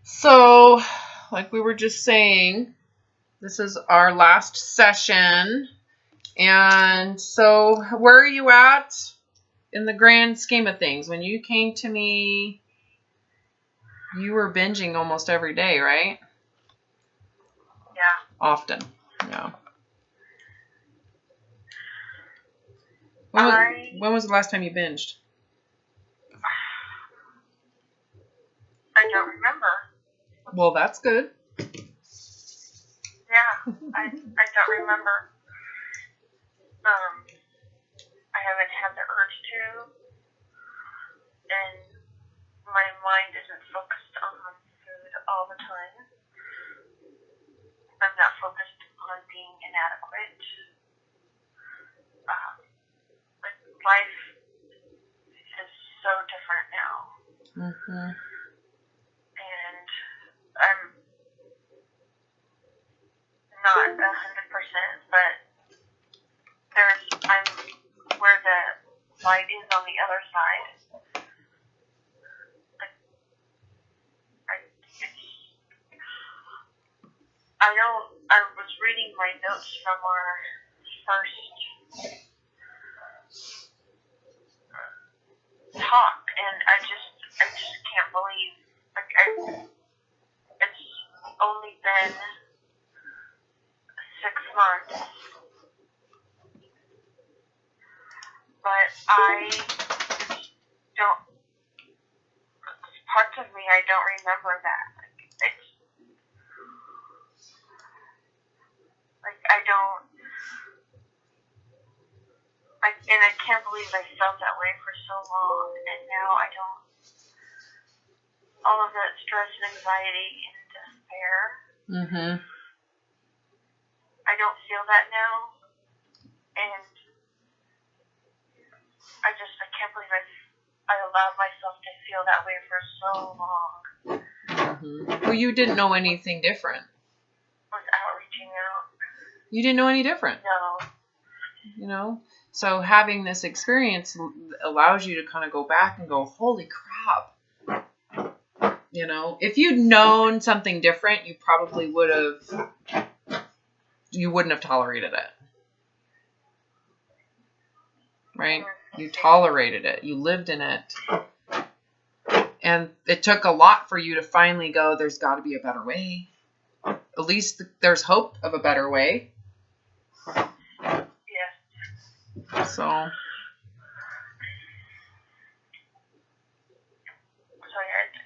So, like we were just saying, this is our last session. And so, where are you at in the grand scheme of things? When you came to me, you were binging almost every day, right? Yeah. Often. Yeah. When was the last time you binged? I don't remember. Well, that's good. Yeah, I don't remember. I haven't had the urge to, and my mind isn't focused on food all the time. I'm not focused on being inadequate. Like, life is so different now. Mm-hmm. And I'm not 100%, but I'm where the light is on the other side. I was reading my notes from our first talk, and I just can't believe, it's only been 6 months, but I don't, parts of me, I don't remember that. And I can't believe I felt that way for so long, and now I don't, all of that stress and anxiety and despair, I don't feel that now, and I can't believe I allowed myself to feel that way for so long. Well, you didn't know anything different. Without reaching out. You didn't know any different. No. You know? So having this experience allows you to kind of go back and go, holy crap. You know, if you'd known something different, you probably wouldn't have tolerated it. Right? You tolerated it. You lived in it. And it took a lot for you to finally go, there's got to be a better way. At least there's hope of a better way. So yeah,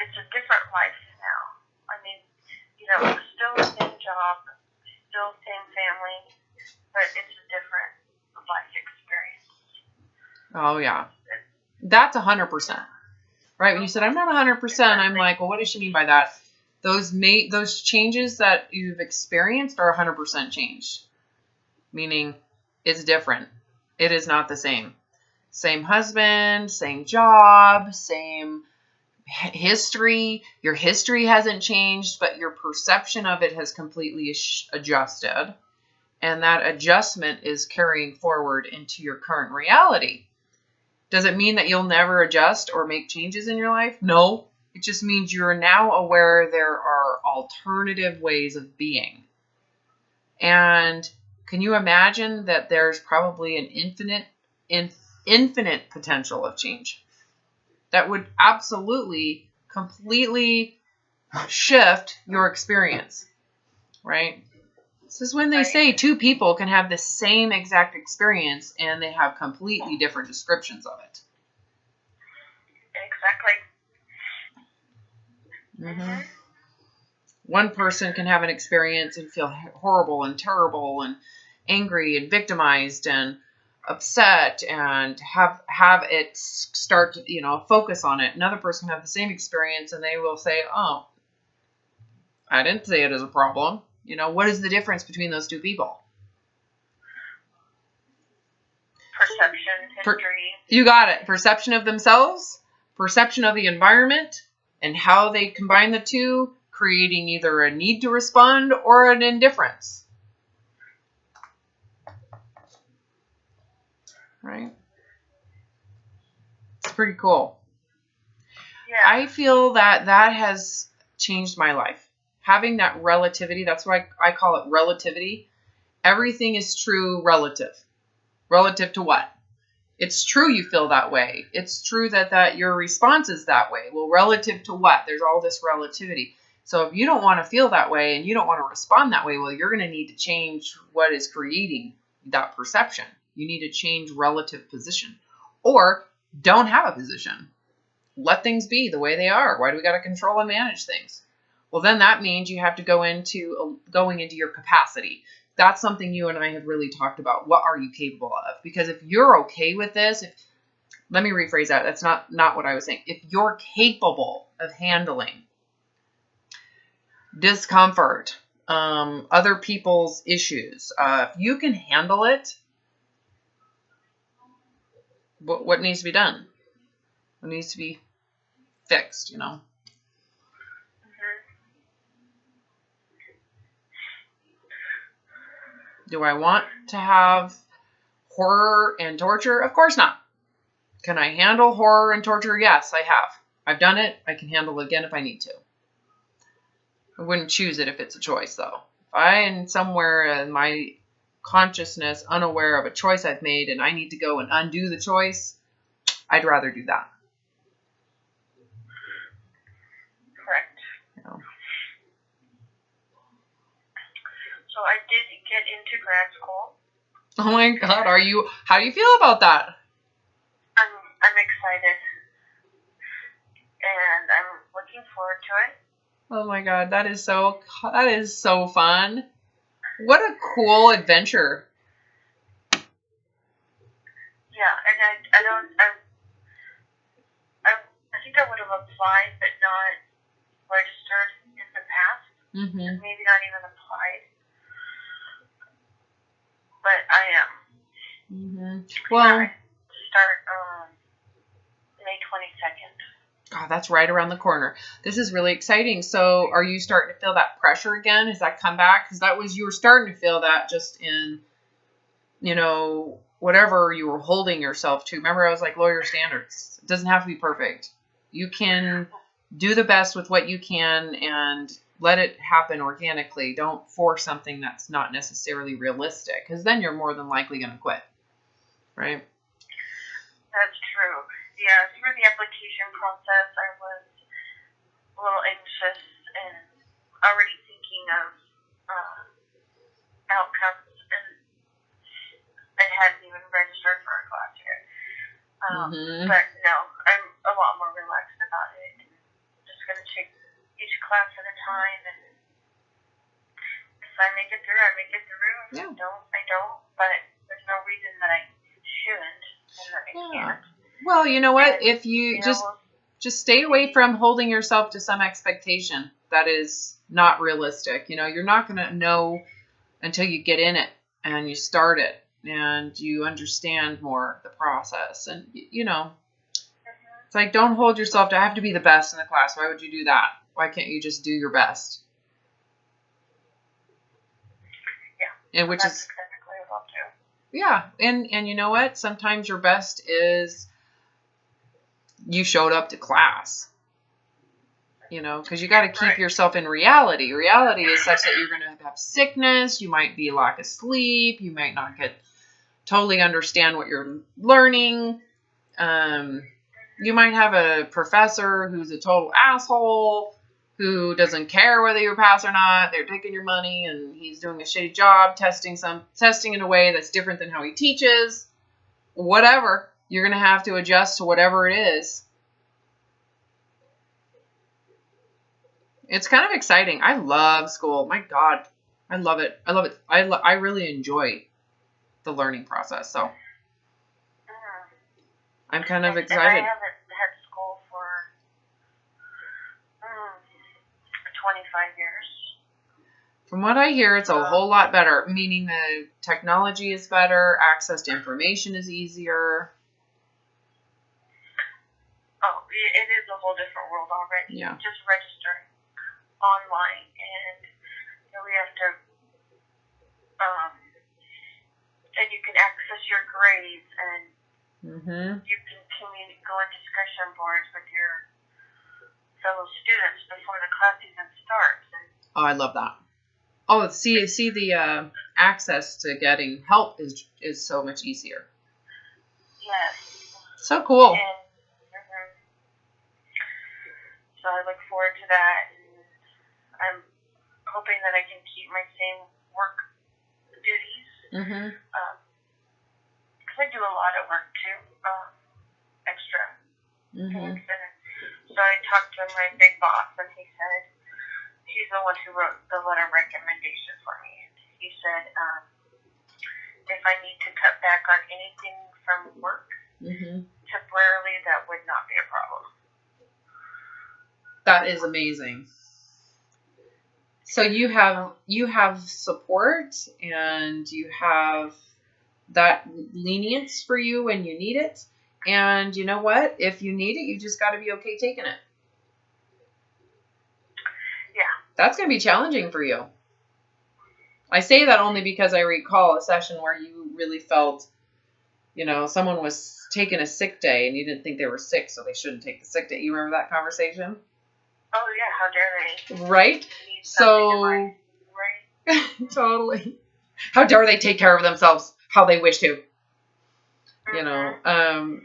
it's a different life now. I mean, still the same job, still same family, but it's a different life experience. Oh yeah, that's 100%. Right? When you said I'm not 100%, I'm like, well, what does she mean by that? Those changes that you've experienced are 100% changed, meaning it's different. It is not the same. Same husband, same job, same history. Your history hasn't changed, but your perception of it has completely adjusted. And that adjustment is carrying forward into your current reality. Does it mean that you'll never adjust or make changes in your life? No. It just means you're now aware there are alternative ways of being. And can you imagine that there's probably an infinite potential of change that would absolutely, completely shift your experience, right? This is when they say two people can have the same exact experience and they have completely different descriptions of it. Exactly. One person can have an experience and feel horrible and terrible and angry and victimized and upset and have it start to, focus on it. Another person can have the same experience and they will say, oh, I didn't say it as a problem. What is the difference between those two people? Perception, history. You got it. Perception of themselves, perception of the environment, and how they combine the two, creating either a need to respond or an indifference. Right? It's pretty cool. Yeah. I feel that has changed my life. Having that relativity, that's why I call it relativity. Everything is true relative. Relative to what? It's true you feel that way. It's true that your response is that way. Well, relative to what? There's all this relativity. So if you don't want to feel that way and you don't want to respond that way, well, you're going to need to change what is creating that perception. You need to change relative position. Or don't have a position. Let things be the way they are. Why do we got to control and manage things? Well, then that means you have to go into going into your capacity. That's something you and I have really talked about. What are you capable of? Because if you're okay with this, let me rephrase that. That's not what I was saying. If you're capable of handling discomfort, other people's issues, if you can handle it, what needs to be done? What needs to be fixed, you know? Do I want to have horror and torture? Of course not. Can I handle horror and torture? Yes, I have. I've done it. I can handle it again if I need to. I wouldn't choose it if it's a choice, though. If I am somewhere in my consciousness unaware of a choice I've made and I need to go and undo the choice, I'd rather do that. Correct. You know. So I did get into grad school. Oh my God, how do you feel about that? I'm excited. And I'm looking forward to it. Oh my God, that is so fun. What a cool adventure. Yeah, and I think I would have applied but not registered in the past. Mm-hmm. Maybe not even applied. But I am. Mm-hmm. Well, I start May 22nd. God, that's right around the corner. This is really exciting. So are you starting to feel that pressure again? Has that come back? Because you were starting to feel that just in, whatever you were holding yourself to. Remember, I was like, lawyer standards. It doesn't have to be perfect. You can do the best with what you can and let it happen organically. Don't force something that's not necessarily realistic, because then you're more than likely going to quit. Right? That's true. Yeah, through the application process, I was a little anxious and already thinking of outcomes, and I hadn't even registered for a class yet. But no, I'm a lot more relaxed about it. I'm just going to take each class at a time, and if I make it through, I make it through. If I don't, I don't. But there's no reason that I shouldn't and that I can't. Well, you know what? If you just stay away from holding yourself to some expectation that is not realistic. You're not going to know until you get in it and you start it and you understand more the process. And, it's like, don't hold yourself to, I have to be the best in the class. Why would you do that? Why can't you just do your best? Yeah. And that's exactly what I'll do. Yeah. And you know what? Sometimes your best is you showed up to class, because you got to keep yourself in reality. Reality is such that you're going to have sickness. You might be lack of sleep. You might not totally understand what you're learning. You might have a professor who's a total asshole who doesn't care whether you pass or not. They're taking your money and he's doing a shitty job testing in a way that's different than how he teaches. Whatever. You're going to have to adjust to whatever it is. It's kind of exciting. I love school. My God. I love it. I love it. I really enjoy the learning process. So I'm kind of excited. And I haven't had school for 25 years. From what I hear, it's a whole lot better, meaning the technology is better, access to information is easier. Oh, it is a whole different world already. Yeah. Just registering online, and we have to, and you can access your grades, and you can go in discussion boards with your fellow students before the class even starts. And Oh, I love that. Oh, see the access to getting help is so much easier. yes. So cool. And so I look forward to that. And I'm hoping that I can keep my same work duties. Because I do a lot of work too, extra things. And so I talked to my big boss, and he said he's the one who wrote the letter of recommendation for me. And he said if I need to cut back on anything from work temporarily, that would not be a problem. That is amazing. So you have support, and you have that lenience for you when you need it. And you know what? If you need it, you just got to be okay taking it. Yeah. That's going to be challenging for you. I say that only because I recall a session where you really felt, someone was taking a sick day and you didn't think they were sick, so they shouldn't take the sick day. You remember that conversation? Oh, yeah. How dare they? Right? So, right? Totally. How dare they take care of themselves how they wish to?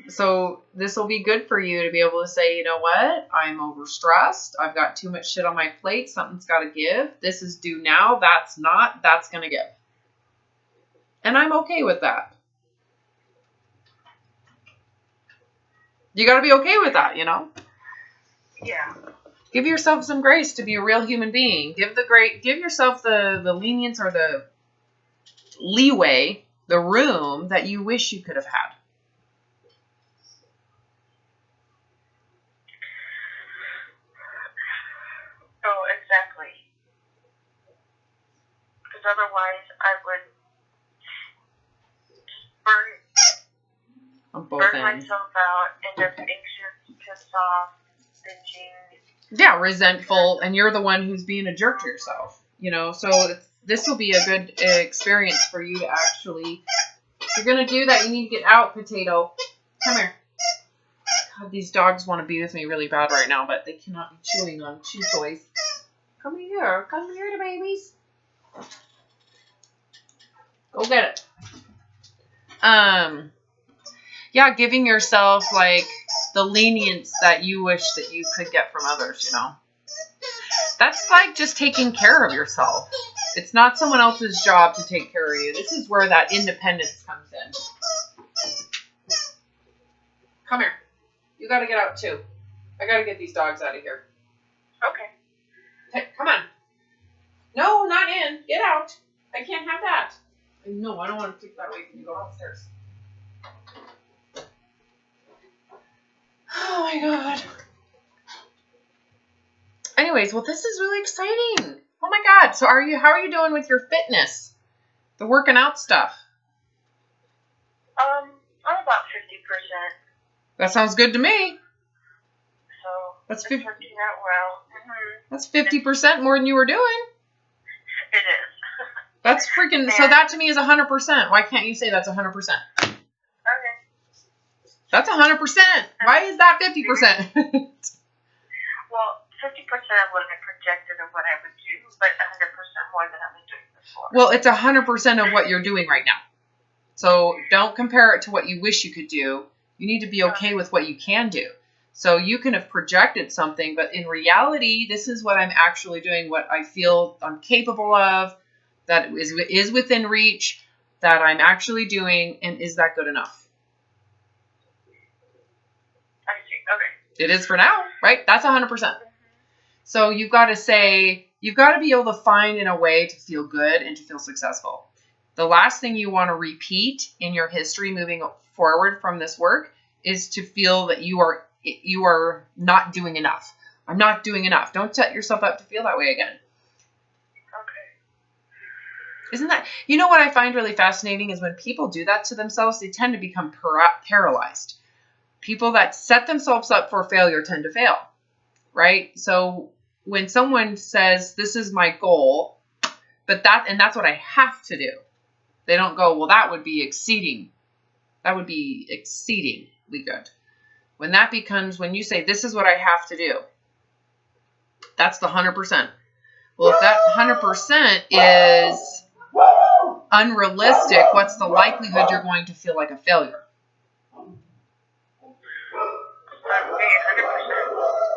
So this will be good for you to be able to say, you know what? I'm overstressed. I've got too much shit on my plate. Something's got to give. This is due now. That's not. That's going to give. And I'm okay with that. You got to be okay with that, Yeah. Give yourself some grace to be a real human being. Give yourself the lenience or the leeway, the room that you wish you could have had. Oh, exactly. Because otherwise I would burn myself out, end up anxious, pissed off, bitching. Yeah, resentful, and you're the one who's being a jerk to yourself. So this will be a good experience for you to actually, if you're going to do that, you need to get out, Potato. Come here. God, these dogs want to be with me really bad right now, but they cannot be chewing on chew toys. Come here. Come here, the babies. Go get it. Yeah, giving yourself, the lenience that you wish that you could get from others, That's like just taking care of yourself. It's not someone else's job to take care of you. This is where that independence comes in. Come here. You got to get out too. I got to get these dogs out of here. Okay. Hey, come on. No, not in. Get out. I can't have that. No, I don't want to take that away from you. Go upstairs. Oh my God. Anyways, well, this is really exciting. Oh my God. So how are you doing with your fitness? The working out stuff? I'm about 50%. That sounds good to me. So that's it's working out well. That's 50% more than you were doing. It is. That's freaking, so that to me is 100%. Why can't you say that's 100%? Okay. That's 100%. Why is that 50%? Well, 50% of what I projected of what I would do, but 100% more than I've been doing before. Well, it's 100% of what you're doing right now. So don't compare it to what you wish you could do. You need to be okay with what you can do. So you can have projected something, but in reality, this is what I'm actually doing, what I feel I'm capable of, that is within reach, that I'm actually doing, and is that good enough? I see. Okay. It is for now, right? That's 100%. So you've got to be able to find in a way to feel good and to feel successful. The last thing you want to repeat in your history moving forward from this work is to feel that you are not doing enough. I'm not doing enough. Don't set yourself up to feel that way again. Okay. Isn't that, what I find really fascinating is when people do that to themselves, they tend to become paralyzed. People that set themselves up for failure tend to fail, right? So when someone says, this is my goal, that's what I have to do. They don't go, well, that would be exceedingly good. When you say, this is what I have to do, That's the 100%. Well, if that 100% is unrealistic, what's the likelihood you're going to feel like a failure?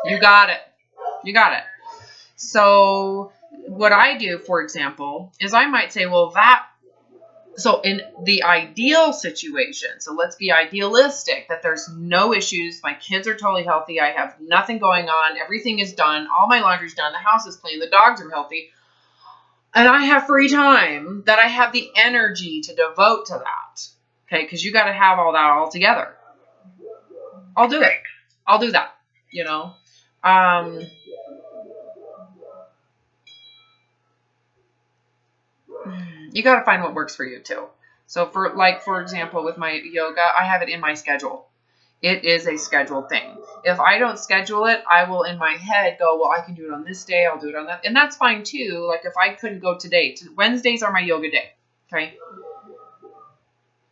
You got it. You got it. So what I do, for example, is I might say, well, so in the ideal situation, so let's be idealistic, that there's no issues, my kids are totally healthy, I have nothing going on, everything is done, all my laundry's done, the house is clean, the dogs are healthy, and I have free time, that I have the energy to devote to that. Okay, because you got to have all that all together. I'll do it. I'll do that, you know. You got to find what works for you too. So for example, with my yoga, I have it in my schedule. It is a scheduled thing. If I don't schedule it, I will in my head go, well, I can do it on this day. I'll do it on that. And that's fine too. Like if I couldn't go today, Wednesdays are my yoga day. Okay.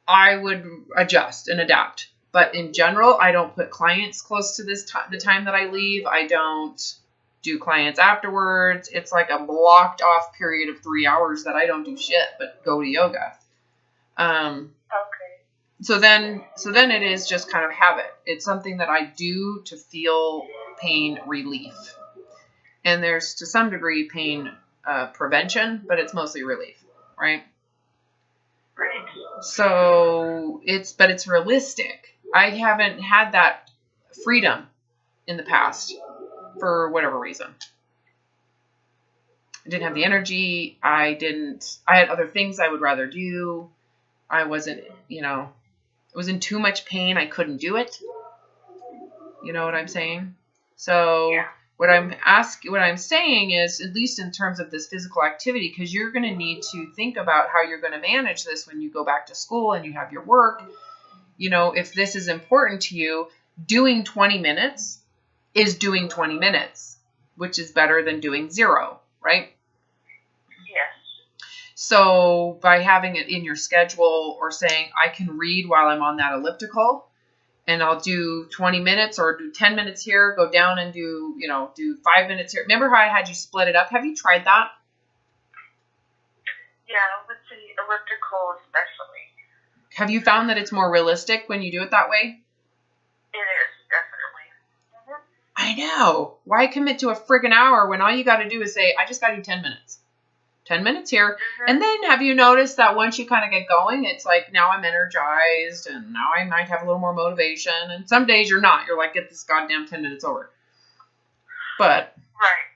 I would adjust and adapt. But in general, I don't put clients close to the time that I leave. I don't do clients afterwards. It's like a blocked off period of 3 hours that I don't do shit but go to yoga. Okay. So then it is just kind of habit. It's something that I do to feel pain relief. And there's to some degree pain prevention, but it's mostly relief, right? Right. So it's realistic. I haven't had that freedom in the past for whatever reason. I didn't have the energy. I had other things I would rather do. I wasn't, I was in too much pain. I couldn't do it. You know what I'm saying? So yeah. What I'm saying is, at least in terms of this physical activity, because you're going to need to think about how you're going to manage this when you go back to school and you have your work. If this is important to you, doing 20 minutes is doing 20 minutes, which is better than doing 0, right? Yes. So by having it in your schedule or saying, I can read while I'm on that elliptical, and I'll do 20 minutes or do 10 minutes here, go down and do 5 minutes here. Remember how I had you split it up? Have you tried that? Yeah, with the elliptical especially. Have you found that it's more realistic when you do it that way? It is, definitely. Mm-hmm. I know. Why commit to a friggin' hour when all you got to do is say, I just got to do 10 minutes. 10 minutes here. Mm-hmm. And then have you noticed that once you kind of get going, it's like, now I'm energized and now I might have a little more motivation. And some days you're not. You're like, get this goddamn 10 minutes over. But. Right.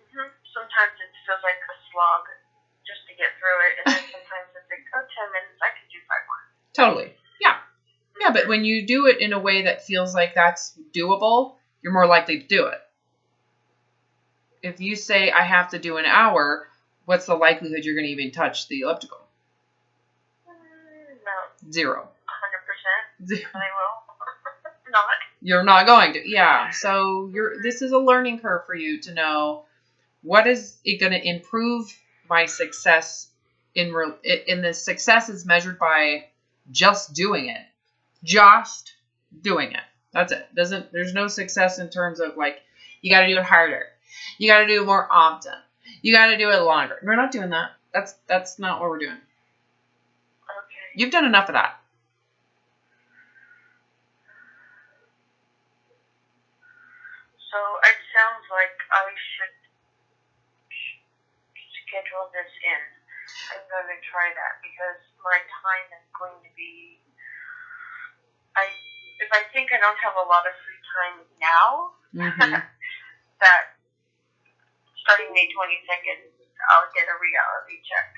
Mm-hmm. Sometimes it feels like a slog just to get through it. And then sometimes it's like, 10 minutes, I can do 5 more. Totally. Yeah. Yeah, but when you do it in a way that feels like that's doable, you're more likely to do it. If you say, I have to do an hour, what's the likelihood you're going to even touch the elliptical? No. 0. 100%. I will. Not. You're not going to. Yeah. So this is a learning curve for you to know what is it going to improve my success in the success is measured by just doing it. Just doing it. That's it. There's no success in terms of like, you got to do it harder. You got to do it more often. You got to do it longer. We're not doing that. That's not what we're doing. Okay. You've done enough of that. So it sounds like I should schedule this in. I'm going to try that because my time is going to be. If I think I don't have a lot of free time now, mm-hmm. that starting May 22nd, I'll get a reality check.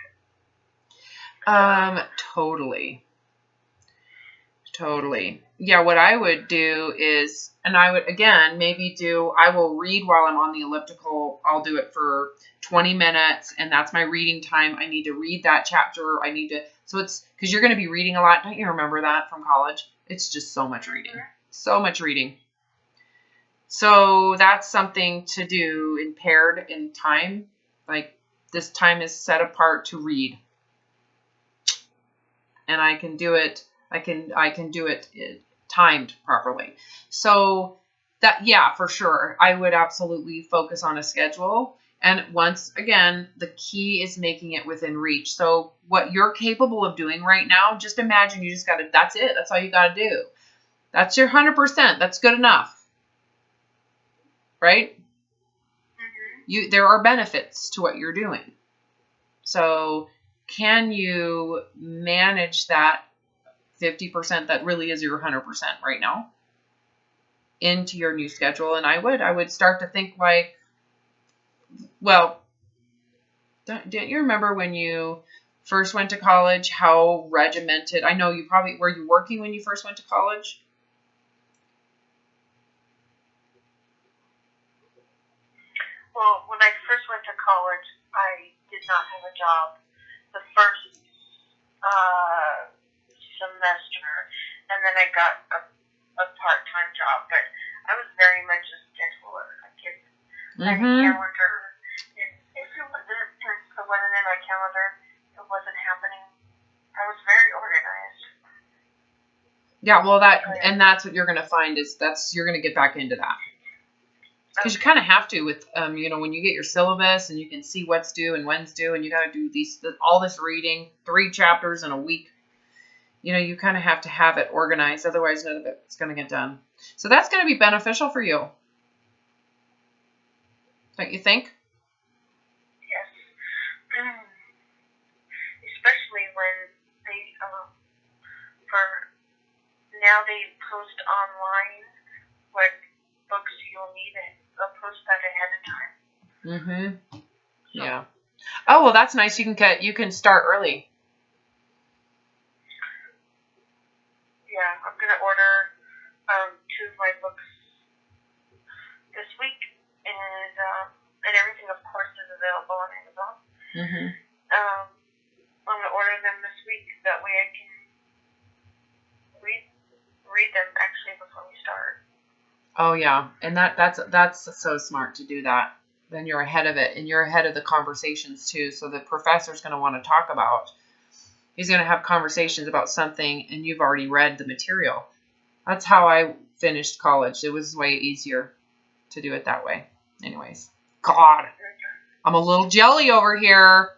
Totally. Yeah, what I would do is, and I would, again, I will read while I'm on the elliptical. I'll do it for 20 minutes, and that's my reading time. I need to read that chapter. So it's, because you're going to be reading a lot. Don't you remember that from college? It's just so much reading. So much reading. So that's something to do in paired in time. Like, this time is set apart to read. And I can do it, I can do it timed properly. So Yeah, for sure. I would absolutely focus on a schedule. And once again, the key is making it within reach. So what you're capable of doing right now, just imagine you just got to, that's it. That's all you got to do. That's your 100%. That's good enough. Right? There are benefits to what you're doing. So can you manage that 50% that really is your 100% right now into your new schedule? And I would start to think like, well, didn't you remember when you first went to college, how regimented? I know you probably, were you working when you first went to college? Well, when I first went to college, I did not have a job the first semester, and then I got a part-time job, but I was very much a scheduler. I had a calendar, and if it wasn't in my calendar, it wasn't happening. I was very organized. Yeah, well, that's what you're going to find is you're going to get back into that. Because you kind of have to with, when you get your syllabus and you can see what's due and when's due, and you got to do all this reading, 3 chapters in a week. You kind of have to have it organized. Otherwise, none of it's going to get done. So that's going to be beneficial for you. Don't you think? Yes. Especially when now they post online what books you'll need, and they'll post that ahead of time. Yeah. Oh, well, that's nice. You can start early. Yeah, I'm gonna order 2 of my books this week, and everything, of course, is available on Amazon. I'm gonna order them this week. That way, I can read them actually before we start. Oh yeah, and that's so smart to do that. Then you're ahead of it, and you're ahead of the conversations too. So the professor's going to want to talk about. He's going to have conversations about something, and you've already read the material. That's how I finished college. It was way easier to do it that way. Anyways, God, I'm a little jelly over here.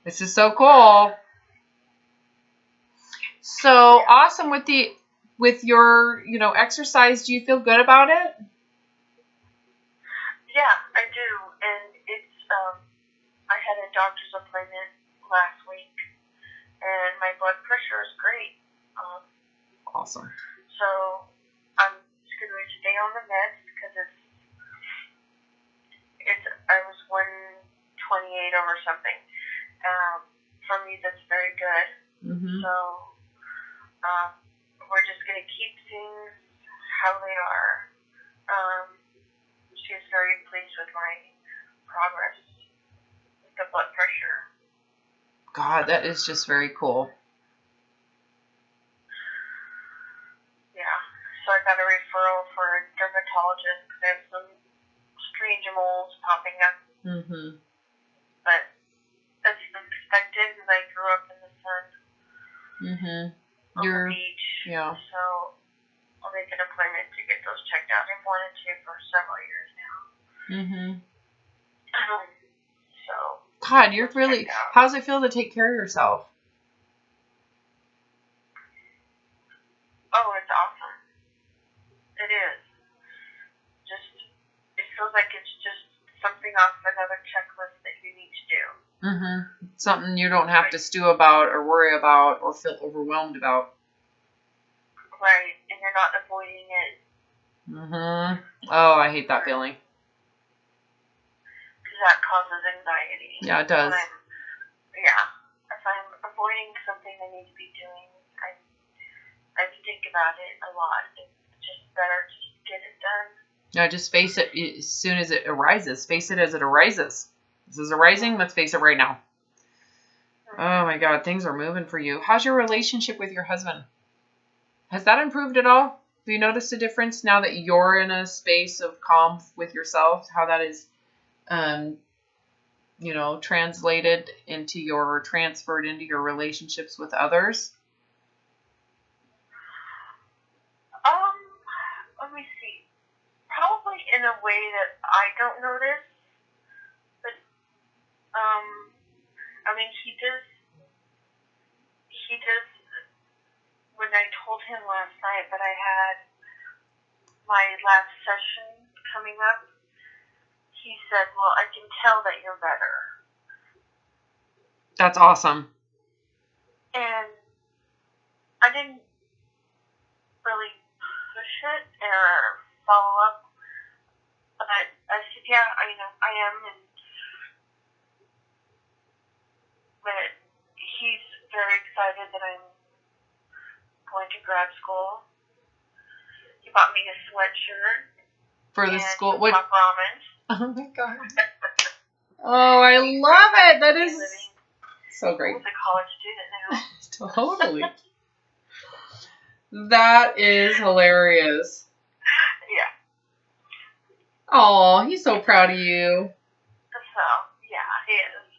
This is so cool. So awesome with your, exercise. Do you feel good about it? Yeah, I do. And it's, I had a doctor's appointment last week, and my blood pressure is great. Awesome. So I'm just going to stay on the meds because I was 128 over something. For me, that's very good. So we're just going to keep things how they are. She's very pleased with my progress with the blood pressure. God, that is just very cool. Yeah. So I got a referral for a dermatologist because I have some strange moles popping up. But that's expected because I grew up in the sun. On the beach. Yeah. So I'll make an appointment to get those checked out. I've wanted to for several years now. So. God, you're really. How does it feel to take care of yourself? Oh, it's awesome. It is. It feels like it's just something off another checklist that you need to do. Something you don't have to stew about or worry about or feel overwhelmed about. Right, and you're not avoiding it. Oh, I hate that feeling. Because that causes anxiety. Yeah, it does. If I'm avoiding something I need to be doing, I think about it a lot. It's just better to get it done. No, just face it as soon as it arises. Face it as it arises. This is arising. Let's face it right now. Oh my God, things are moving for you. How's your relationship with your husband? Has that improved at all? Have you noticed a difference now that you're in a space of calm with yourself? How that is, translated into transferred into your relationships with others? in a way that I don't notice. But, I mean, he does, when I told him last night that I had my last session coming up, he said, well, I can tell that you're better. That's awesome. And I didn't really push it or follow up, but I said, yeah, I am, but he's very excited that I'm going to grad school. He bought me a sweatshirt for the school. What? Ramen. Oh my god! Oh, I love it. That is so great. He's a college student now. Totally. That is hilarious. Yeah. Oh, he's so proud of you. So, yeah, he is.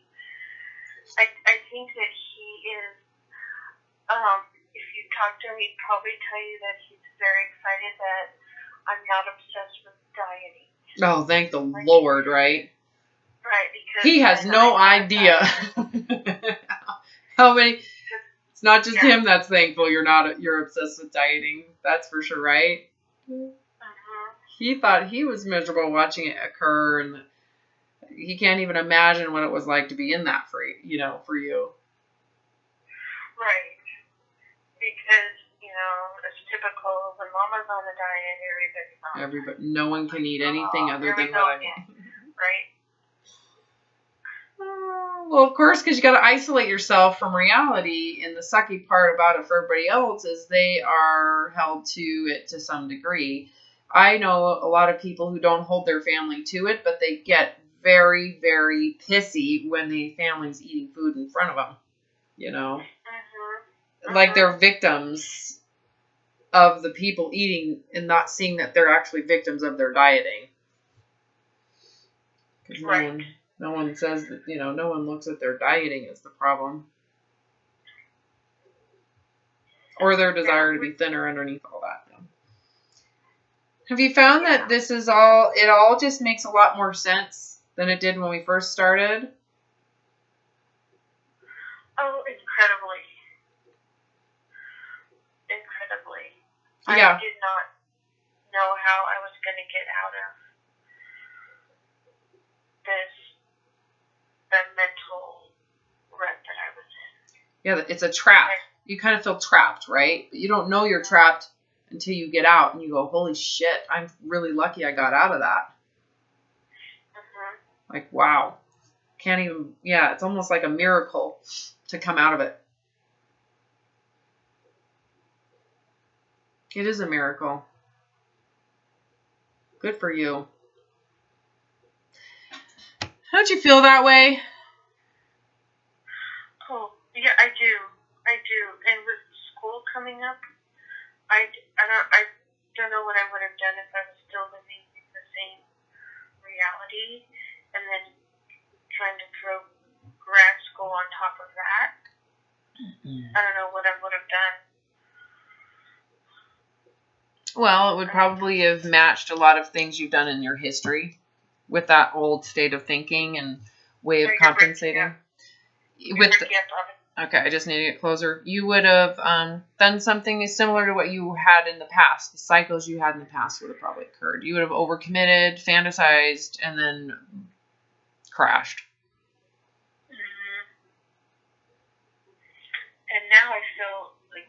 I think that he is, if you talk to him, he'd probably tell you that he's very excited that I'm not obsessed with dieting. Oh, thank the Lord, right? Right, because he has no idea how many. It's not just him that's thankful you're obsessed with dieting. That's for sure, right? He thought he was miserable watching it occur, and he can't even imagine what it was like to be in that for you. Right. Because, it's typical when mama's on a diet, everybody's on. Everybody, no one can eat anything other than what I eat. Right. Well, of course, because you got to isolate yourself from reality. And the sucky part about it for everybody else is they are held to it to some degree. I know a lot of people who don't hold their family to it, but they get very, very pissy when the family's eating food in front of them. Like they're victims of the people eating and not seeing that they're actually victims of their dieting. Because no one says that, no one looks at their dieting as the problem. Or their desire to be thinner underneath all that. Have you found that this is it all just makes a lot more sense than it did when we first started? Oh, incredibly. Yeah. I did not know how I was going to get out of the mental rut that I was in. Yeah, it's a trap. You kind of feel trapped, right? But you don't know you're trapped until you get out and you go, holy shit, I'm really lucky I got out of that. Like, wow. Can't even, it's almost like a miracle to come out of it. It is a miracle. Good for you. Don't you feel that way? Oh, yeah, I do. And with school coming up, I don't know what I would have done if I was still living in the same reality and then trying to throw grad school on top of that. I don't know what I would have done. Well, it would probably have matched a lot of things you've done in your history with that old state of thinking and way of compensating. Okay, I just need to get closer. You would have done something similar to what you had in the past. The cycles you had in the past would have probably occurred. You would have overcommitted, fantasized, and then crashed. And now I feel like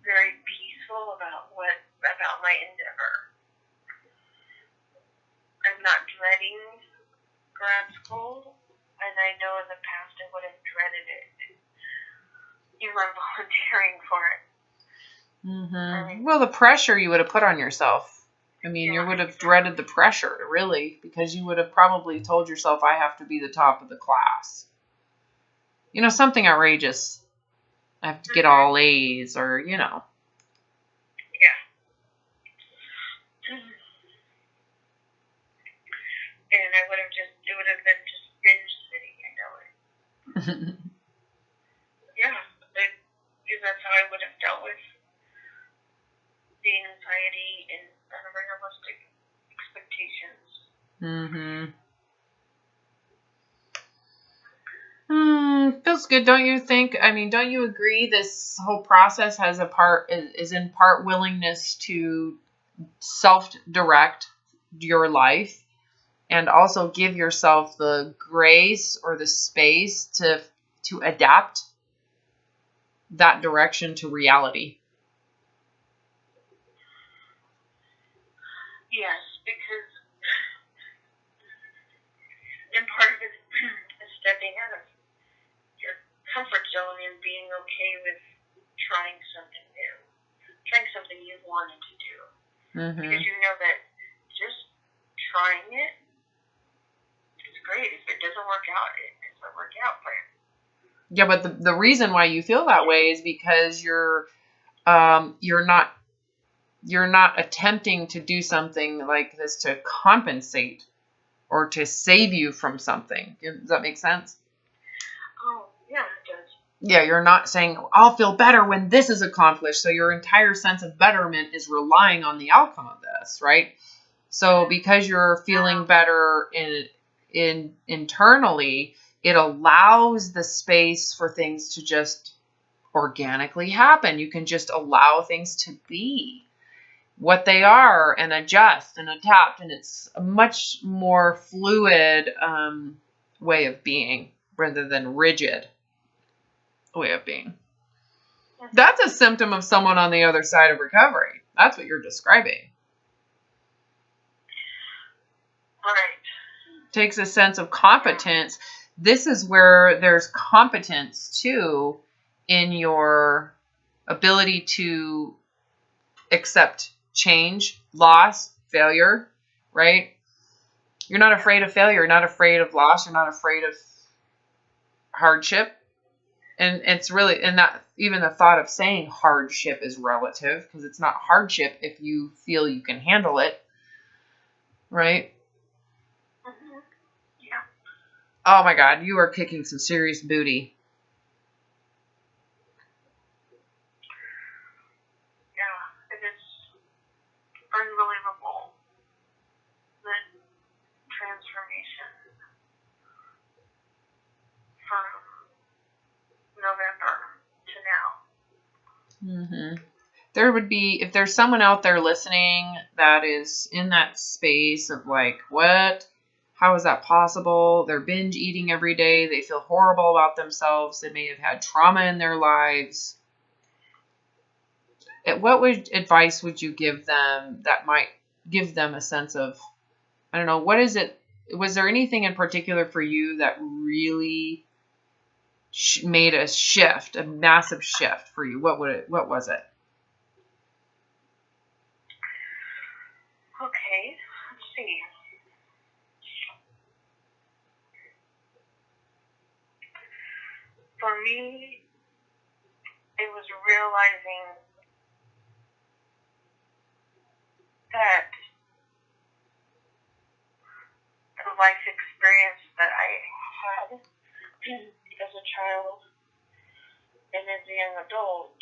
very peaceful about my endeavor. I'm not dreading grad school, and I know in the past I would have dreaded it. You were volunteering for it. Well, the pressure you would have put on yourself. I mean, you would have dreaded the pressure, really, because you would have probably told yourself, I have to be the top of the class. Something outrageous. I have to get all A's or, Yeah. And it would have been just binge city, I know it. Yeah, because that's how I would have dealt with the anxiety and unrealistic expectations. Mm-hmm. Feels good, don't you think? I mean, don't you agree this whole process has is in part willingness to self-direct your life and also give yourself the grace or the space to adapt that direction to reality? Yes, because in part of it is stepping out of your comfort zone and being okay with trying something new, trying something you've wanted to do. Mm-hmm. Because you know that just trying it is great. If it doesn't work out, it doesn't work out for you. Yeah, but the reason why you feel that way is because you're not attempting to do something like this to compensate or to save you from something. Does that make sense? Oh, yeah, it does. Yeah, you're not saying, I'll feel better when this is accomplished. So your entire sense of betterment is relying on the outcome of this, right? So because you're feeling better internally, it allows the space for things to just organically happen. You can just allow things to be what they are and adjust and adapt. And it's a much more fluid way of being rather than rigid way of being. That's a symptom of someone on the other side of recovery. That's what you're describing. Right. Takes a sense of competence. This is where there's competence too in your ability to accept change, loss, failure, right? You're not afraid of failure. You're not afraid of loss. You're not afraid of hardship. And it's really, and that even the thought of saying hardship is relative because it's not hardship if you feel you can handle it, right? Mm-hmm. Yeah. Oh my God, you are kicking some serious booty. Yeah, it is unbelievable, the transformation from November to now. Mm-hmm. There would be, if there's someone out there listening that is in that space of like, what? How is that possible? They're binge eating every day. They feel horrible about themselves. They may have had trauma in their lives. What advice would you give them that might give them a sense of, I don't know, what is it? Was there anything in particular for you that really made a shift, a massive shift for you? What was it? Okay, let's see. For me, it was realizing that the life experience that I had as a child and as a young adult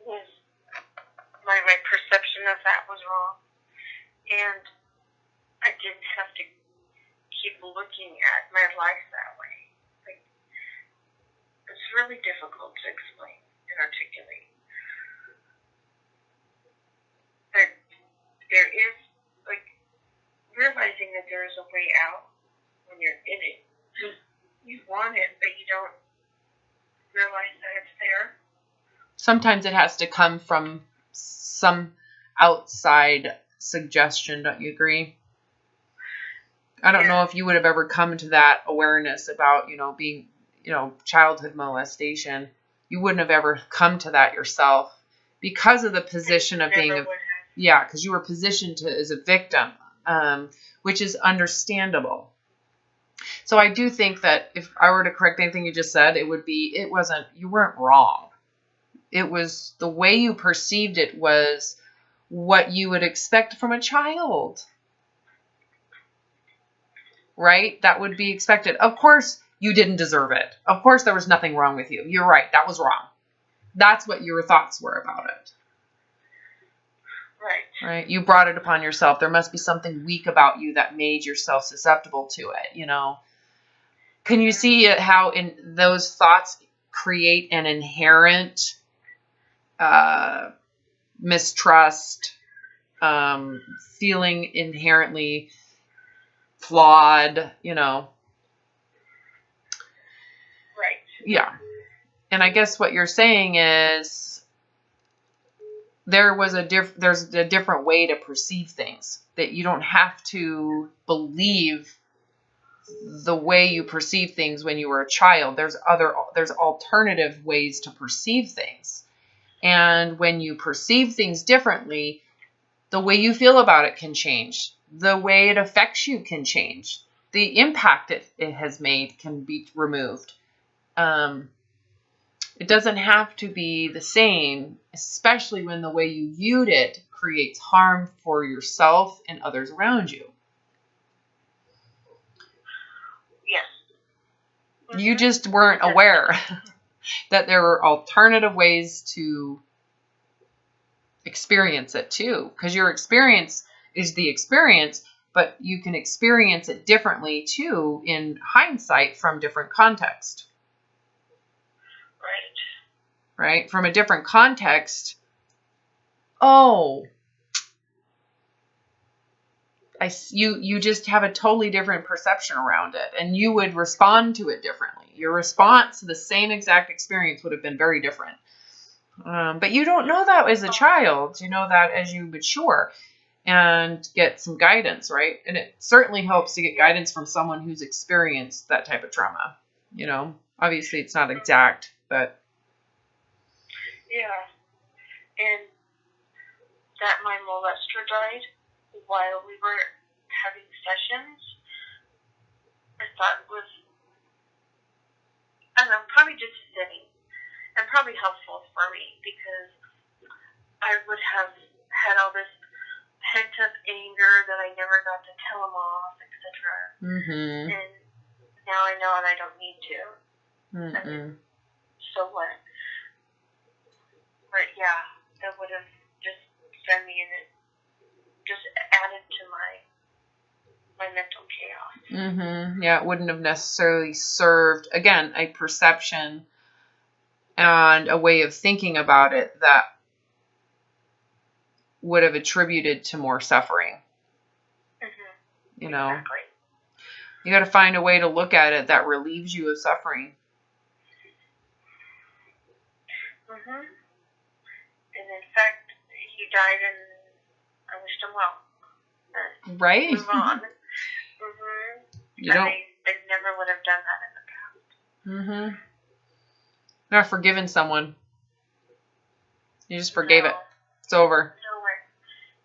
was my perception of that was wrong, and I didn't have to keep looking at my life that way. Like, it's really difficult to explain and articulate. But there is, like, realizing that there is a way out when you're in it. You want it, but you don't realize that it's there. Sometimes it has to come from some outside suggestion, don't you agree? I don't know if you would have ever come to that awareness about, being, childhood molestation. You wouldn't have ever come to that yourself because of the position of being, because you were positioned as a victim, which is understandable. So I do think that if I were to correct anything you just said, you weren't wrong. It was the way you perceived it was what you would expect from a child. Right? That would be expected. Of course, you didn't deserve it. Of course, there was nothing wrong with you. You're right. That was wrong. That's what your thoughts were about it. Right? You brought it upon yourself. There must be something weak about you that made yourself susceptible to it, you know? Can you see how in those thoughts create an inherent mistrust, feeling inherently flawed, you know? Right. Yeah. And I guess what you're saying is there's a different way to perceive things, that you don't have to believe the way you perceive things when you were a child. There's alternative ways to perceive things. And when you perceive things differently, the way you feel about it can change. The way it affects you can change. The impact it has made can be removed. It doesn't have to be the same, especially when the way you viewed it creates harm for yourself and others around you. Yes. You just weren't aware that there were alternative ways to experience it too. Because your experience is the experience, but you can experience it differently too in hindsight from different context. Right? From a different context. Oh, you just have a totally different perception around it, and you would respond to it differently. Your response to the same exact experience would have been very different. But you don't know that as a child. You know that as you mature and get some guidance, right? And it certainly helps to get guidance from someone who's experienced that type of trauma. You know, obviously it's not exact, but yeah. And that my molester died while we were having sessions, I thought was, I don't know, probably just fitting and probably helpful for me, because I would have had all this pent-up anger that I never got to tell him off, etc. Mm-hmm. And now I know and I don't need to. Mm-mm. I mean, so what? But yeah, that would have just sent me in it, just added to my mental chaos. Mm-hmm. Yeah, it wouldn't have necessarily served, again, a perception and a way of thinking about it that would have attributed to more suffering. Mm-hmm. You know, exactly. You got to find a way to look at it that relieves you of suffering. Mm-hmm. And in fact, he died and I wished him well. Right? Move on. Mm-hmm. You don't. I never would have done that in the past. Mm-hmm. Not forgiving someone. You just forgave it. It's over. No way.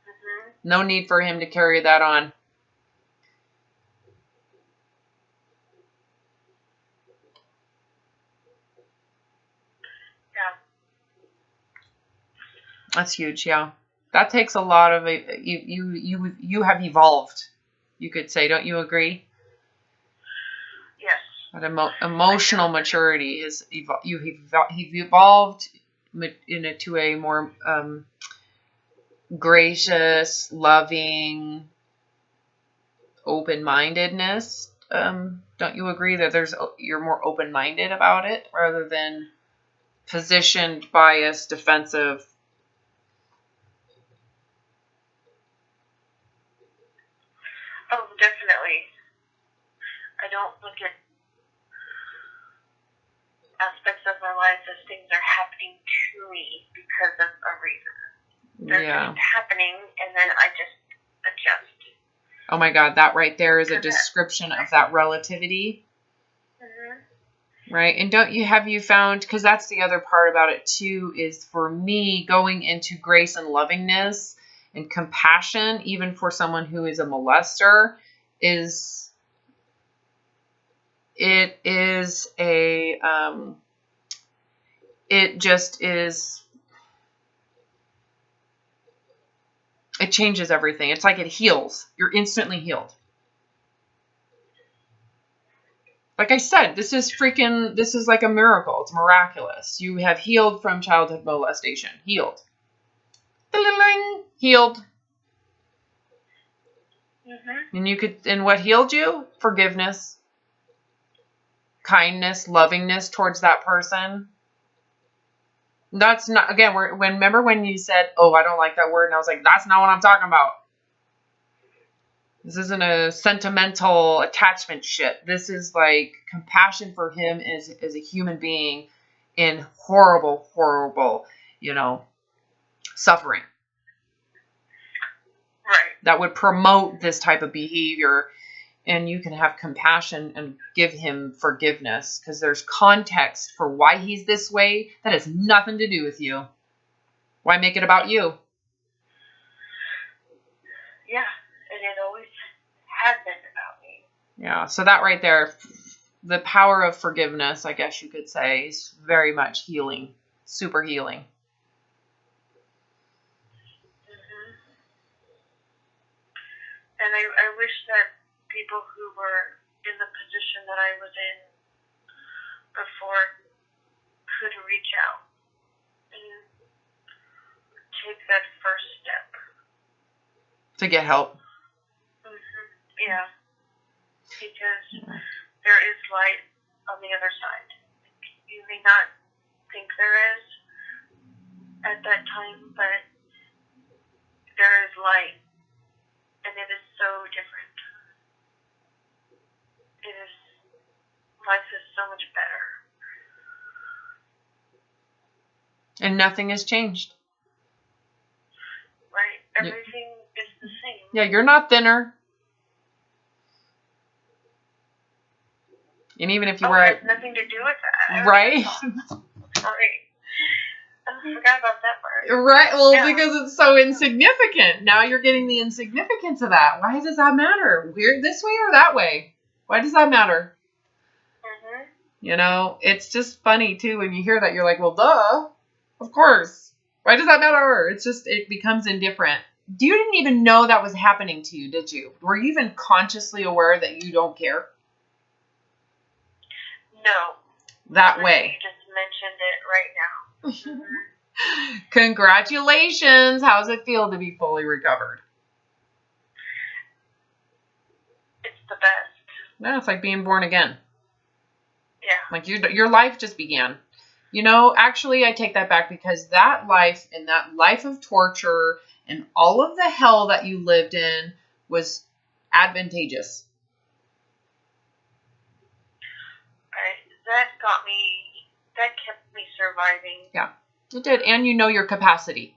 Mm-hmm. No need for him to carry that on. Yeah. That's huge. Yeah. That takes a lot of it. You have evolved. You could say, don't you agree? Yes. That emotional maturity is you've evolved into a more gracious, loving, open-mindedness. Don't you agree that you're more open-minded about it rather than positioned, biased, defensive? Oh, definitely. I don't look at aspects of my life as things are happening to me because of a reason. They're just happening, and then I just adjust. Oh my God, that right there is a description of that relativity. Mm-hmm. Right? And have you found, because that's the other part about it too, is for me going into grace and lovingness and compassion, even for someone who is a molester, it changes everything. It's like it heals. You're instantly healed. Like I said, this is like a miracle. It's miraculous. You have healed from childhood molestation. Healed. healed. Mhm. And what healed you? Forgiveness, kindness, lovingness towards that person. That's not, again, remember when you said, oh, I don't like that word, and I was like, that's not what I'm talking about. This isn't a sentimental attachment shit. This is like compassion for him as a human being in horrible, horrible, suffering. Right. That would promote this type of behavior, and you can have compassion and give him forgiveness because there's context for why he's this way that has nothing to do with you. Why make it about you? Yeah, and it always has been about me. Yeah, so that right there, the power of forgiveness, I guess you could say, is very much healing, super healing. And I wish that people who were in the position that I was in before could reach out and take that first step. To get help. Yeah. Because there is light on the other side. You may not think there is at that time, but there is light. And it is so different. Life is so much better. And nothing has changed. Right. Everything is the same. Yeah, you're not thinner. And even if you were... It has nothing to do with that. Right? Right. I forgot about that part. Right, well, yeah. Because it's so insignificant. Now you're getting the insignificance of that. Why does that matter? We're this way or that way? Why does that matter? It's just funny, too, when you hear that. You're like, well, duh. Of course. Why does that matter? It's just, it becomes indifferent. You didn't even know that was happening to you, did you? Were you even consciously aware that you don't care? No. That way. You just mentioned it right now. Congratulations. How does it feel to be fully recovered? It's the best. Yeah, it's like being born again. Yeah. Like your life just began. Actually, I take that back because that life and that life of torture and all of the hell that you lived in was advantageous. That kept me surviving. Yeah, it did. And your capacity.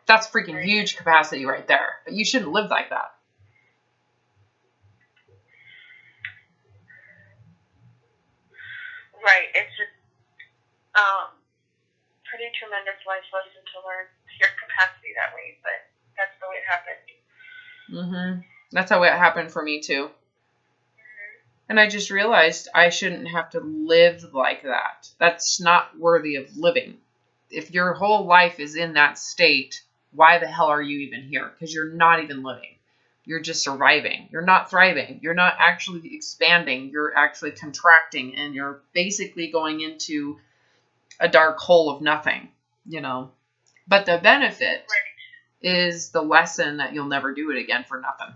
That's freaking huge capacity right there. But you shouldn't live like that. Right. It's a pretty tremendous life lesson to learn your capacity that way, but that's the way it happened. That's how it happened for me, too. And I just realized I shouldn't have to live like that. That's not worthy of living. If your whole life is in that state, why the hell are you even here? Because you're not even living. You're just surviving. You're not thriving. You're not actually expanding. You're actually contracting, and you're basically going into a dark hole of nothing, But the benefit is the lesson that you'll never do it again for nothing.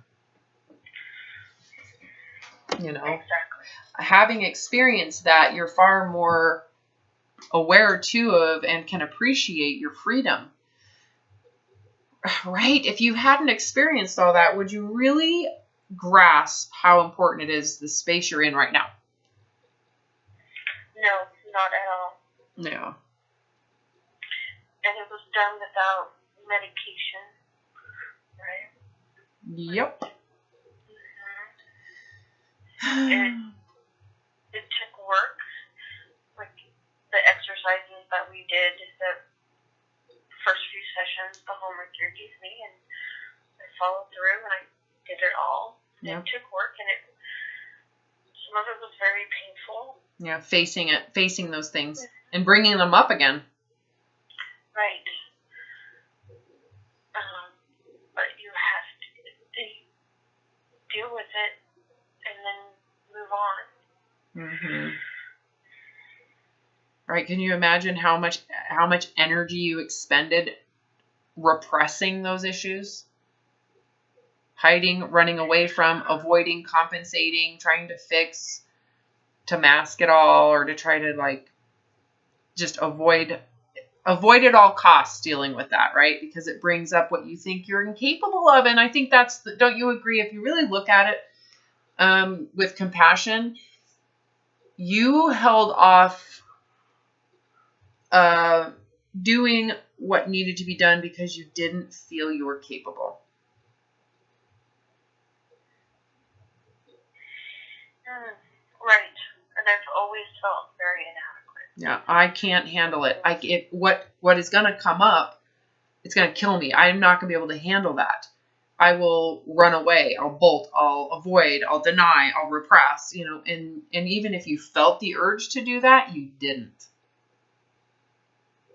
Exactly. Having experienced that, you're far more aware too of and can appreciate your freedom. Right? If you hadn't experienced all that, would you really grasp how important it is, the space you're in right now? No, not at all. No. And it was done without medication, right? Yep. It took work, like the exercises that we did, the first few sessions, the homework you gave me, and I followed through and I did it all. Yep. It took work, and some of it was very painful. Yeah, facing those things and bringing them up again. Right. But you have to deal with it and then move on. Right? Can you imagine how much energy you expended repressing those issues, hiding, running away from, avoiding, compensating, trying to fix, to mask it all, or to try to like just avoid at all costs dealing with that, right? Because it brings up what you think you're incapable of. And I think that's, don't you agree? If you really look at it with compassion, you held off doing what needed to be done because you didn't feel you were capable. Right. And I've always felt very inadequate. Yeah, I can't handle it. What is going to come up, it's going to kill me. I'm not going to be able to handle that. I will run away. I'll bolt. I'll avoid. I'll deny. I'll repress. And even if you felt the urge to do that, you didn't.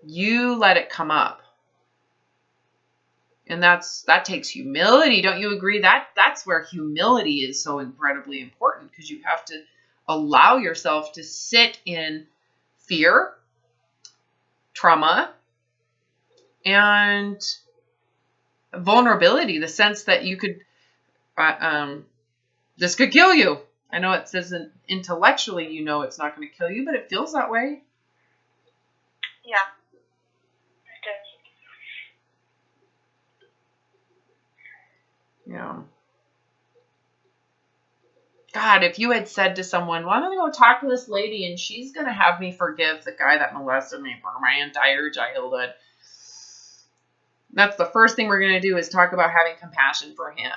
You let it come up. And that takes humility. Don't you agree? That's where humility is so incredibly important, because you have to allow yourself to sit in fear, trauma, and vulnerability, the sense that you could, this could kill you. I know it says intellectually, it's not going to kill you, but it feels that way. Yeah. Yeah. God, if you had said to someone, well, I'm going to go talk to this lady and she's going to have me forgive the guy that molested me for my entire childhood. That's the first thing we're going to do, is talk about having compassion for him.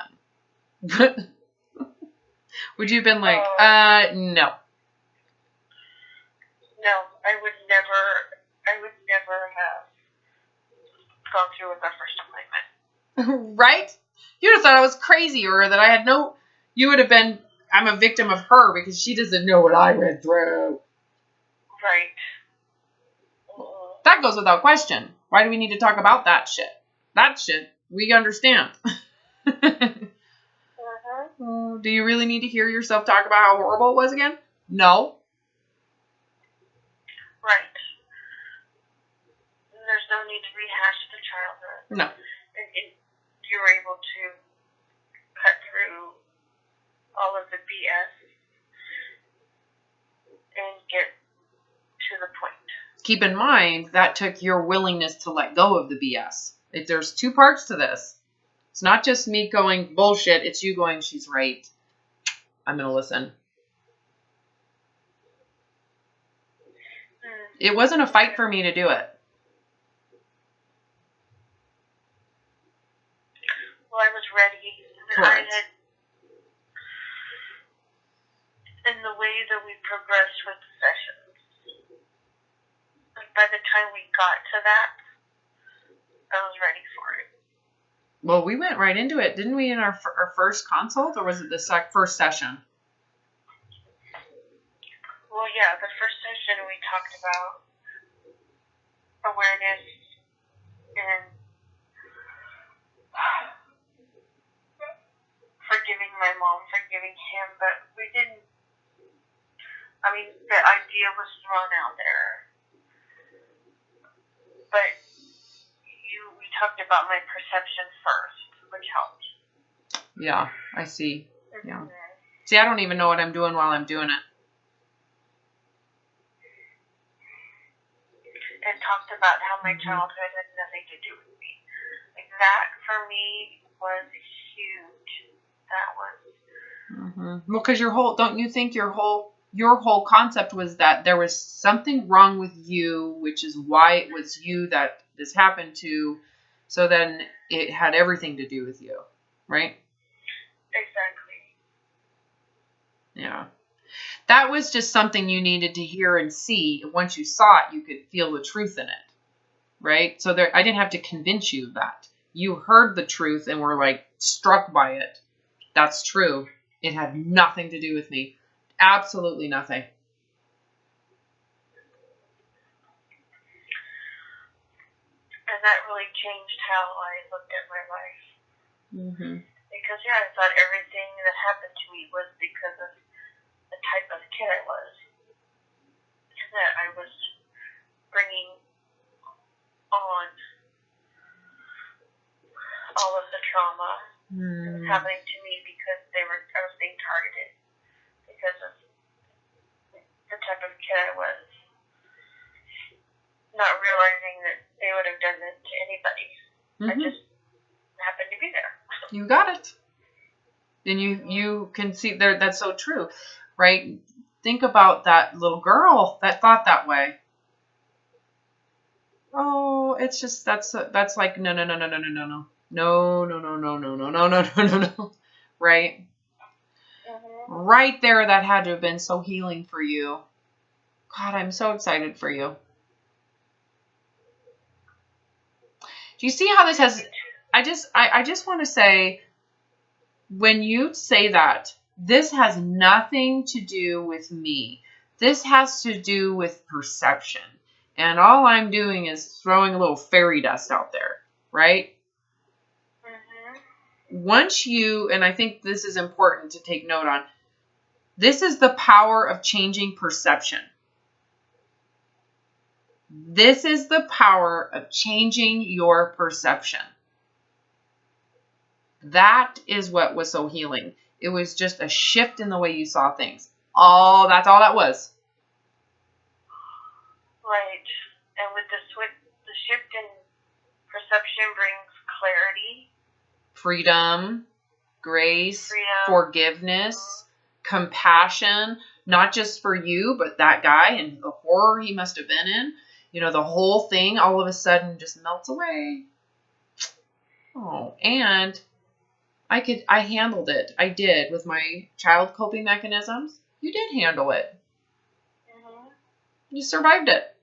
Would you have been like, no. No, I would never have gone through with our first appointment. Right? You would have thought I was crazy, or that I had you would have been, I'm a victim of her because she doesn't know what I went through. Right. That goes without question. Why do we need to talk about that shit? That shit, we understand. Do you really need to hear yourself talk about how horrible it was again? No. Right. There's no need to rehash the childhood. No. And you were able to cut through all of the BS and get to the point. Keep in mind, that took your willingness to let go of the BS. There's two parts to this. It's not just me going, bullshit. It's you going, she's right. I'm going to listen. It wasn't a fight for me to do it. Well, I was ready. Correct. In the way that we progressed with the sessions, by the time we got to that, I was ready for it. Well, we went right into it, didn't we, in our first consult, or was it the first session? Well, yeah, the first session we talked about awareness and forgiving my mom, forgiving him, but we didn't, the idea was thrown out there. But we talked about my perception first, which helped. Yeah, I see. Yeah. See, I don't even know what I'm doing while I'm doing it. And talked about how my childhood had nothing to do with me. Like, that for me was huge. That was. Well, because don't you think your whole concept was that there was something wrong with you, which is why it was you that this happened to, so then it had everything to do with you, right? Exactly. Yeah. That was just something you needed to hear and see. Once you saw it, you could feel the truth in it, right? So I didn't have to convince you of that. You heard the truth and were like struck by it. That's true. It had nothing to do with me. Absolutely nothing. And that really changed how I looked at my life. Because, I thought everything that happened to me was because of the type of kid I was. That I was bringing on trauma happening to me because I was being targeted because of the type of kid I was. Not realizing that they would have done this to anybody. I just happened to be there. You got it. And you can see there, that's so true, right? Think about that little girl that thought that way. Oh, it's just, that's like, no. Right? Right there, that had to have been so healing for you. God, I'm so excited for you. Do you see how this has, I just want to say, when you say that, this has nothing to do with me. This has to do with perception. And all I'm doing is throwing a little fairy dust out there, right? Once you, and I think this is important to take note on, this is the power of changing perception. This is the power of changing your perception. That is what was so healing. It was just a shift in the way you saw things. That's all that was. Right. And with the shift in perception brings clarity. Freedom, grace, forgiveness, compassion, not just for you, but that guy and the horror he must have been in. You know, the whole thing all of a sudden just melts away. Oh, and I handled it. I did with my child coping mechanisms. You did handle it. You survived it.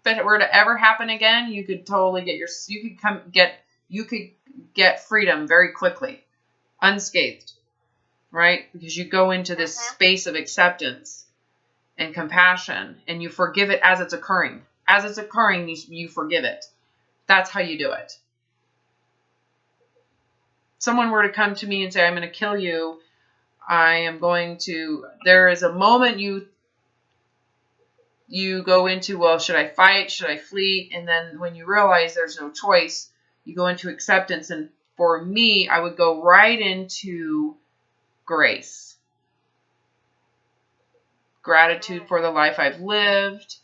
If it were to ever happen again, you could totally you could get freedom very quickly, unscathed, right? Because you go into this space of acceptance and compassion, and you forgive it as it's occurring. As it's occurring, you forgive it. That's how you do it. Someone were to come to me and say, I'm going to kill you. There is a moment you go into, well, should I fight? Should I flee? And then when you realize there's no choice, you go into acceptance. And for me, I would go right into grace. Gratitude for the life I've lived.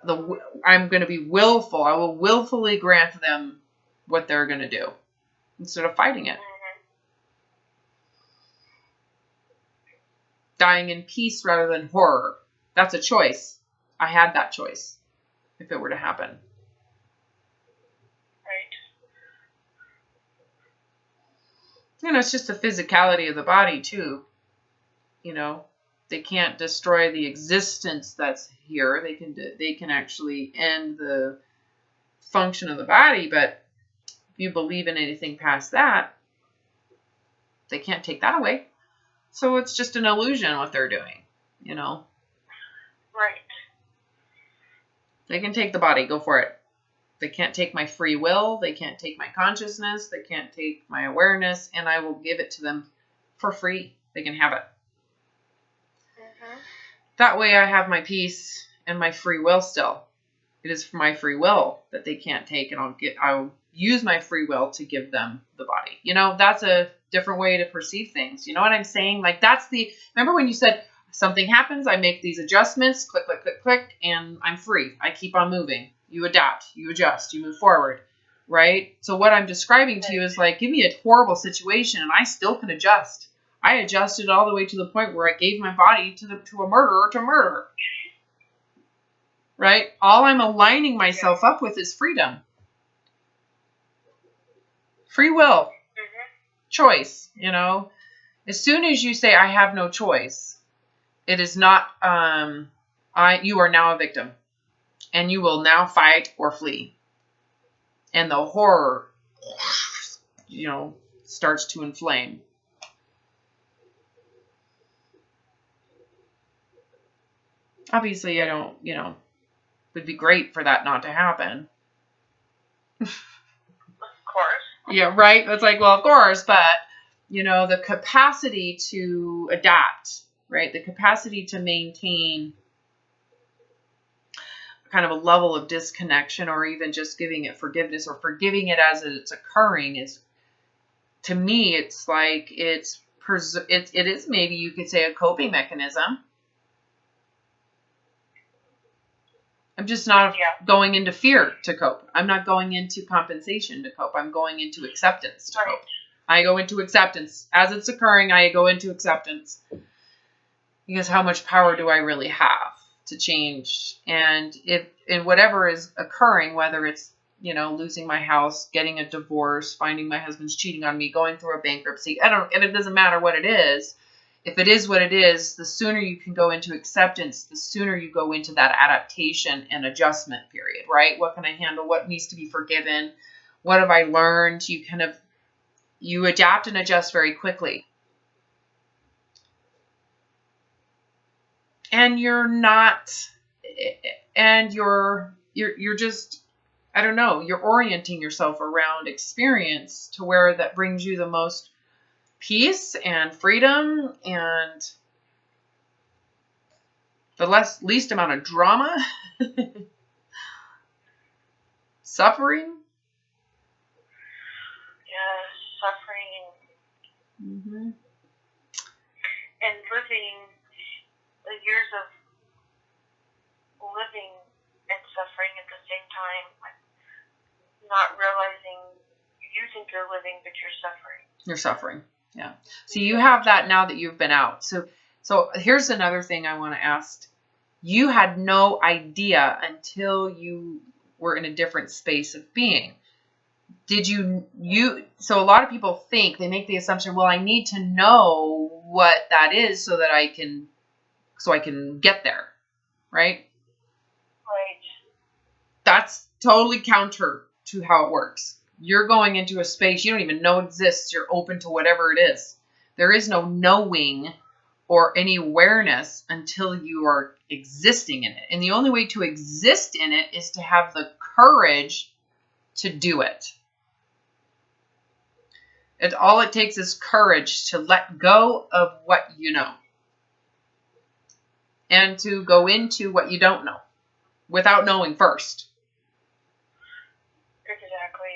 I'm going to be willful. I will willfully grant them what they're going to do instead of fighting it. Dying in peace rather than horror. That's a choice. I had that choice if it were to happen. Right. You know, it's just the physicality of the body too. You know, they can't destroy the existence that's here. They can actually end the function of the body, but if you believe in anything past that, they can't take that away. So it's just an illusion what they're doing, you know. Right. They can take the body, go for it. They can't take my free will. They can't take my consciousness. They can't take my awareness, and I will give it to them for free. They can have it. That way I have my peace and my free will still. It is for my free will that they can't take, and I'll use my free will to give them the body. You know, that's a different way to perceive things. You know what I'm saying? Like remember when you said, something happens, I make these adjustments, click, click, click, click, and I'm free. I keep on moving. You adapt, you adjust, you move forward, right? So what I'm describing to you is like, give me a horrible situation and I still can adjust. I adjusted all the way to the point where I gave my body to a murderer to murder, right? All I'm aligning myself up with is freedom. Free will, choice, you know. As soon as you say, I have no choice, it is not, you are now a victim. And you will now fight or flee. And the horror, you know, starts to inflame. Obviously, I don't, you know, it would be great for that not to happen. Of course. Yeah, right? That's like, well, of course, but, you know, the capacity to adapt, right? The capacity to maintain kind of a level of disconnection, or even just giving it forgiveness or forgiving it as it's occurring, is to me, it's like it is maybe you could say a coping mechanism. I'm just not going into fear to cope. I'm not going into compensation to cope. I'm going into acceptance to cope. I go into acceptance. As it's occurring, I go into acceptance. Because how much power do I really have to change? And if in whatever is occurring, whether it's, losing my house, getting a divorce, finding my husband's cheating on me, going through a bankruptcy, and it doesn't matter what it is. If it is what it is, the sooner you can go into acceptance, the sooner you go into that adaptation and adjustment period, right? What can I handle? What needs to be forgiven? What have I learned? You adapt and adjust very quickly. And you're just, I don't know, you're orienting yourself around experience to where that brings you the most peace and freedom and the least amount of drama, suffering. Yeah, suffering. Mm-hmm. And living the years of living and suffering at the same time, not realizing you think you're living, but you're suffering. You're suffering. Yeah. So you have that now that you've been out. So here's another thing I want to ask. You had no idea until you were in a different space of being. Did so a lot of people think, they make the assumption, well, I need to know what that is so I can get there. Right? Right. That's totally counter to how it works. You're going into a space you don't even know exists. You're open to whatever it is. There is no knowing or any awareness until you are existing in it. And the only way to exist in it is to have the courage to do it. All it takes is courage to let go of what you know. And to go into what you don't know without knowing first.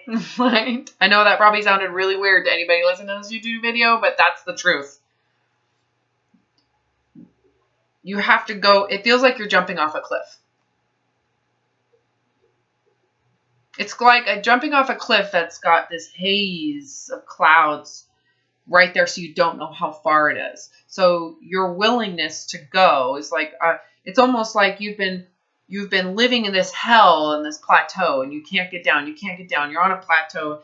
Exactly. Right? I know that probably sounded really weird to anybody listening to this YouTube video, but that's the truth. You have to go. It feels like you're jumping off a cliff. It's like jumping off a cliff that's got this haze of clouds right there, so you don't know how far it is. So your willingness to go is like, it's almost like you've been living in this hell and this plateau, and you can't get down. You can't get down. You're on a plateau,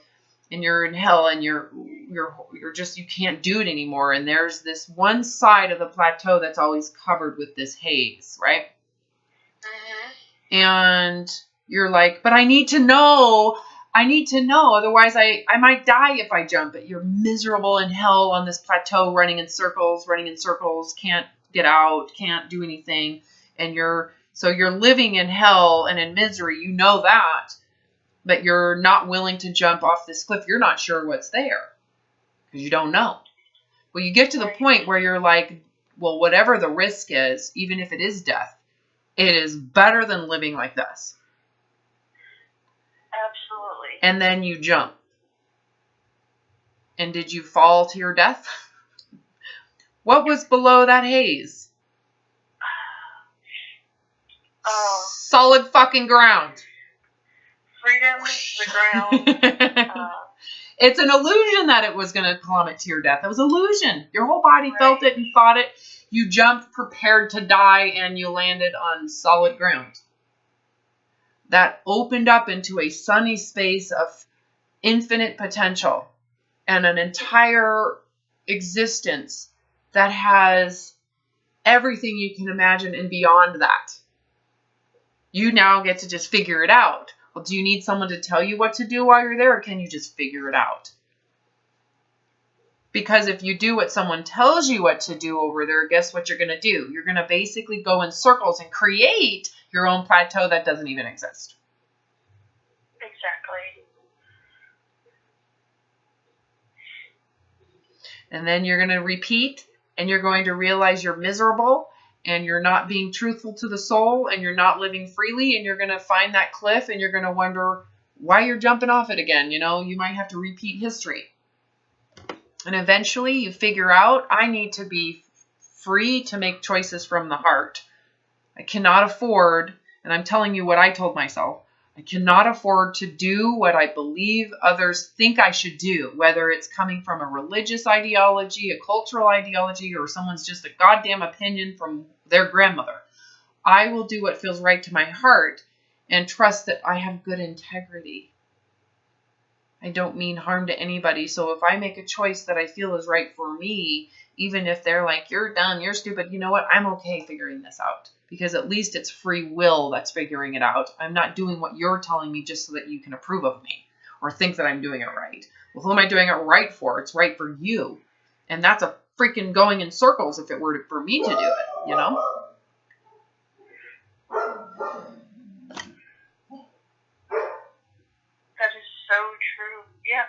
and you're in hell, and you're just, you can't do it anymore. And there's this one side of the plateau that's always covered with this haze, right? Mm-hmm. And you're like, but I need to know. Otherwise I might die if I jump it. You're miserable in hell on this plateau, running in circles, can't get out, can't do anything. And you're living in hell and in misery. You know that, but you're not willing to jump off this cliff. You're not sure what's there because you don't know. Well, you get to the point where you're like, well, whatever the risk is, even if it is death, it is better than living like this. Absolutely. And then you jump. And did you fall to your death? What was below that haze? Solid fucking ground. Freedom, the ground. It's an illusion that it was going to plummet to your death. It was an illusion. Your whole body felt it and thought it. You jumped prepared to die, and you landed on solid ground. That opened up into a sunny space of infinite potential and an entire existence that has everything you can imagine and beyond that. You now get to just figure it out. Well, do you need someone to tell you what to do while you're there, or can you just figure it out? Because if you do what someone tells you what to do over there, guess what you're going to do? You're going to basically go in circles and create your own plateau that doesn't even exist. Exactly. And then you're going to repeat, and you're going to realize you're miserable, and you're not being truthful to the soul, and you're not living freely, and you're going to find that cliff, and you're going to wonder why you're jumping off it again. You know, you might have to repeat history. And eventually you figure out, I need to be free to make choices from the heart. I cannot afford, and I'm telling you what I told myself, I cannot afford to do what I believe others think I should do, whether it's coming from a religious ideology, a cultural ideology, or someone's just a goddamn opinion from their grandmother. I will do what feels right to my heart and trust that I have good integrity. I don't mean harm to anybody. So if I make a choice that I feel is right for me, even if they're like, you're done, you're stupid, you know what? I'm okay figuring this out. Because at least it's free will that's figuring it out. I'm not doing what you're telling me just so that you can approve of me or think that I'm doing it right. Well, who am I doing it right for? It's right for you. And that's a freaking going in circles if it were for me to do it, you know? That is so true. Yeah.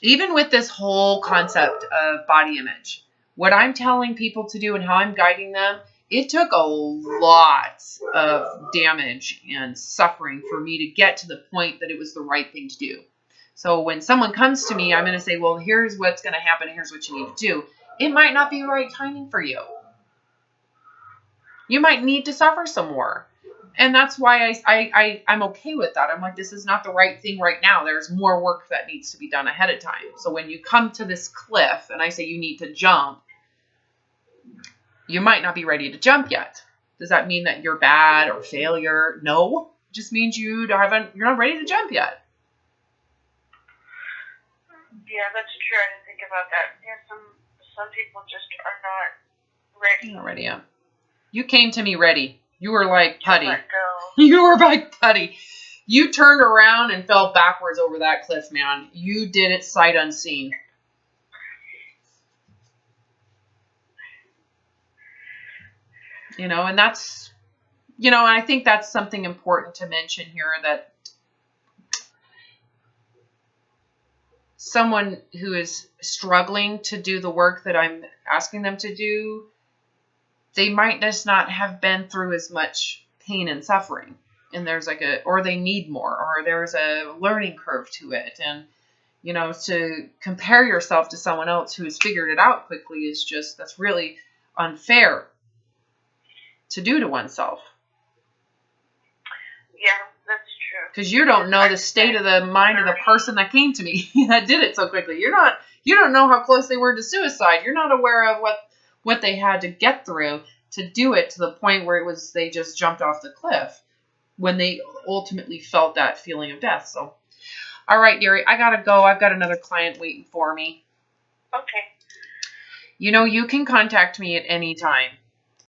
Even with this whole concept of body image, what I'm telling people to do and how I'm guiding them, it took a lot of damage and suffering for me to get to the point that it was the right thing to do. So when someone comes to me, I'm going to say, well, here's what's going to happen. Here's what you need to do. It might not be the right timing for you. You might need to suffer some more. And that's why I'm okay with that. I'm like, this is not the right thing right now. There's more work that needs to be done ahead of time. So when you come to this cliff and I say you need to jump, you might not be ready to jump yet. Does that mean that you're bad or failure? No. It just means you're not ready to jump yet. Yeah, that's true. I didn't think about that. Yeah, some people just are not ready. Not ready yet. You came to me ready. You were like putty. Let go. You were like putty. You turned around and fell backwards over that cliff, man. You did it sight unseen. You know, and that's, you know, and I think that's something important to mention here, that someone who is struggling to do the work that I'm asking them to do, they might just not have been through as much pain and suffering. And there's like or they need more, or there's a learning curve to it. And, you know, to compare yourself to someone else who has figured it out quickly is just, that's really unfair to do to oneself. Yeah, that's true. Because you don't know the state of the mind of the person that came to me that did it so quickly. You don't know how close they were to suicide. You're not aware of what they had to get through to do it to the point where they just jumped off the cliff when they ultimately felt that feeling of death. So, all right, dearie, I gotta go. I've got another client waiting for me. Okay. You know, you can contact me at any time.